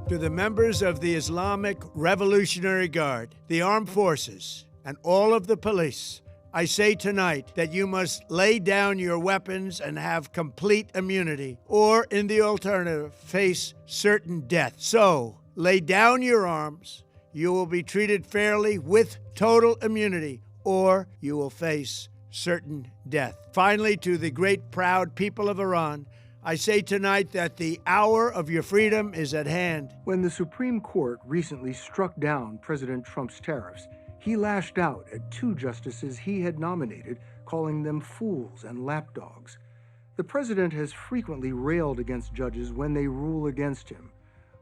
To the members of the Islamic Revolutionary Guard, the armed forces, and all of the police, I say tonight that you must lay down your weapons and have complete immunity, or in the alternative, face certain death. So, lay down your arms. You will be treated fairly with total immunity, or you will face certain death. Finally, to the great proud people of Iran, I say tonight that the hour of your freedom is at hand. When the Supreme Court recently struck down President Trump's tariffs, he lashed out at two justices he had nominated, calling them fools and lapdogs. The president has frequently railed against judges when they rule against him.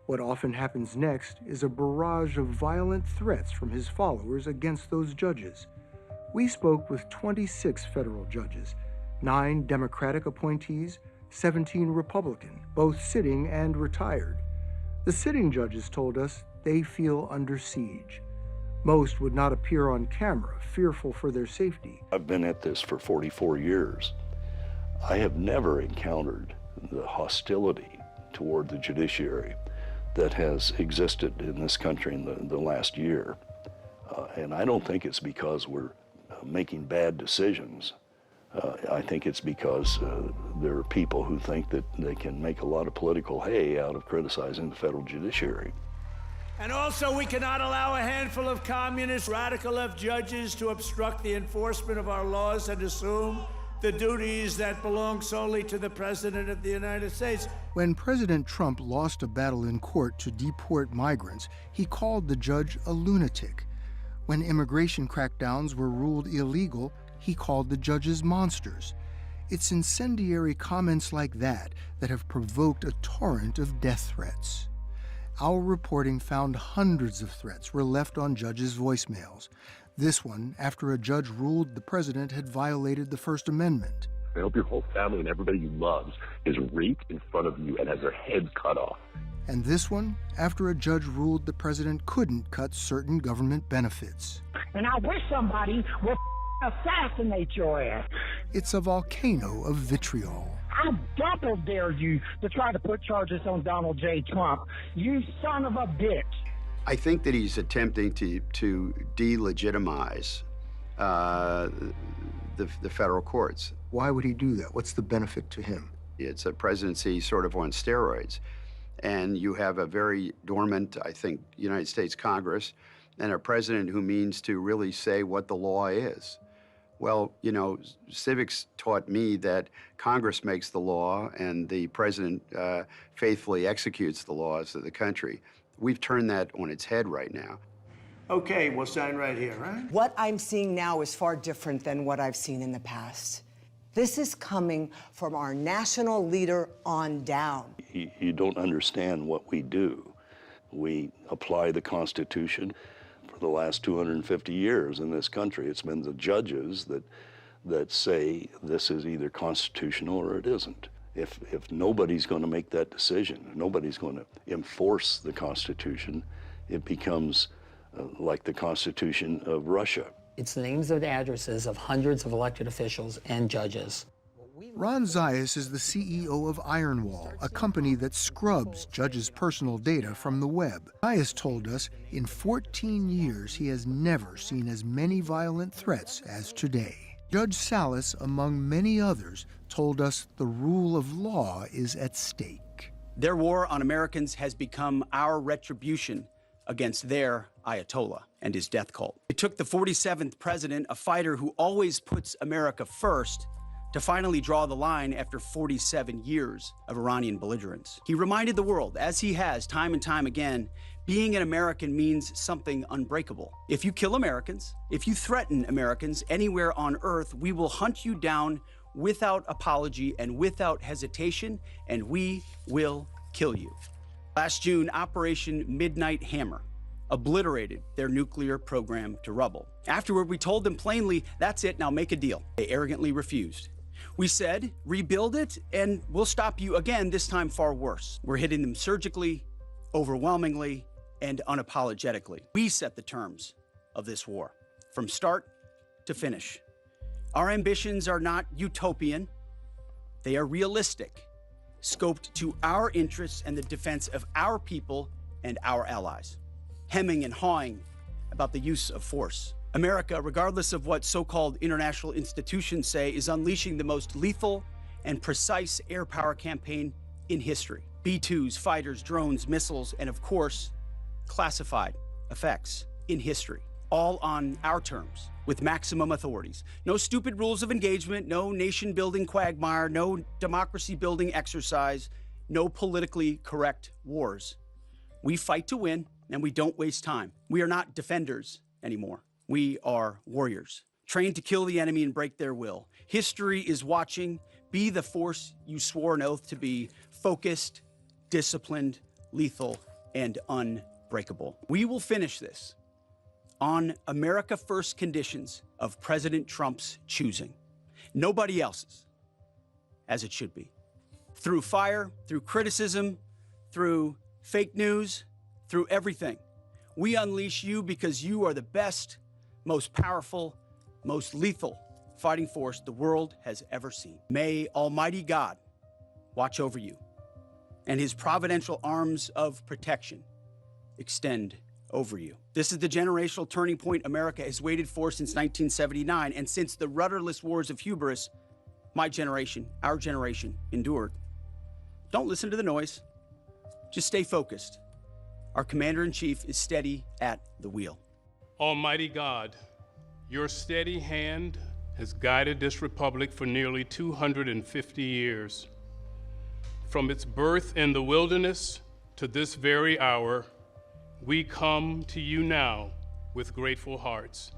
What often happens next is a barrage of violent threats from his followers against those judges. We spoke with 26 federal judges, 9 Democratic appointees, 17 Republican, both sitting and retired. The sitting judges told us they feel under siege. Most would not appear on camera, fearful for their safety. I've been at this for 44 years. I have never encountered the hostility toward the judiciary that has existed in this country in the last year. And I don't think it's because we're making bad decisions. I think it's because there are people who think that they can make a lot of political hay out of criticizing the federal judiciary. And also, we cannot allow a handful of communist, radical left judges to obstruct the enforcement of our laws and assume the duties that belong solely to the President of the United States. When President Trump lost a battle in court to deport migrants, he called the judge a lunatic. When immigration crackdowns were ruled illegal, he called the judges monsters. It's incendiary comments like that that have provoked a torrent of death threats. Our reporting found hundreds of threats were left on judges' voicemails. This one after a judge ruled the president had violated the First Amendment. I hope your whole family and everybody you love is raped in front of you and has their heads cut off. And this one after a judge ruled the president couldn't cut certain government benefits. And I wish somebody would assassinate your ass. It's a volcano of vitriol. I double dare you to try to put charges on Donald J. Trump. You son of a bitch. I think that he's attempting to delegitimize the federal courts. Why would he do that? What's the benefit to him? It's a presidency sort of on steroids. And you have a very dormant, I think, United States Congress and a president who means to really say what the law is. Well, you know, civics taught me that Congress makes the law and the president faithfully executes the laws of the country. We've turned that on its head right now. Okay, we'll sign right here, right? What I'm seeing now is far different than what I've seen in the past. This is coming from our national leader on down. You don't understand what we do. We apply the Constitution. For the last 250 years in this country, it's been the judges that say this is either constitutional or it isn't. If nobody's going to make that decision, nobody's going to enforce the Constitution, it becomes like the Constitution of Russia. It's the names and addresses of hundreds of elected officials and judges. Ron Zayas is the CEO of Ironwall, a company that scrubs judges' personal data from the web. Zayas told us in 14 years he has never seen as many violent threats as today. Judge Salas, among many others, told us the rule of law is at stake. Their war on Americans has become our retribution against their Ayatollah and his death cult. It took the 47th president, a fighter who always puts America first, to finally draw the line after 47 years of Iranian belligerence. He reminded the world, as he has time and time again, being an American means something unbreakable. If you kill Americans, if you threaten Americans anywhere on earth, we will hunt you down without apology and without hesitation, and we will kill you. Last June, Operation Midnight Hammer obliterated their nuclear program to rubble. Afterward, we told them plainly, that's it, now make a deal. They arrogantly refused. We said, rebuild it, and we'll stop you again, this time far worse. We're hitting them surgically, overwhelmingly, and unapologetically. We set the terms of this war, from start to finish. Our ambitions are not utopian. They are realistic, scoped to our interests and the defense of our people and our allies, hemming and hawing about the use of force. America, regardless of what so-called international institutions say, is unleashing the most lethal and precise air power campaign in history. B-2s, fighters, drones, missiles, and of course, classified effects in history, all on our terms, with maximum authorities. No stupid rules of engagement, no nation-building quagmire, no democracy-building exercise, no politically correct wars. We fight to win, and we don't waste time. We are not defenders anymore. We are warriors, trained to kill the enemy and break their will. History is watching. Be the force you swore an oath to be: focused, disciplined, lethal, and unbreakable. We will finish this on America First conditions of President Trump's choosing. Nobody else's, as it should be. Through fire, through criticism, through fake news, through everything. We unleash you because you are the best, most powerful, most lethal fighting force the world has ever seen. May Almighty God watch over you, and his providential arms of protection extend over you. This is the generational turning point America has waited for since 1979, and since the rudderless wars of hubris my generation, our generation, endured. Don't listen to the noise. Just stay focused. Our Commander-in-Chief is steady at the wheel. Almighty God, your steady hand has guided this republic for nearly 250 years. From its birth in the wilderness to this very hour, we come to you now with grateful hearts.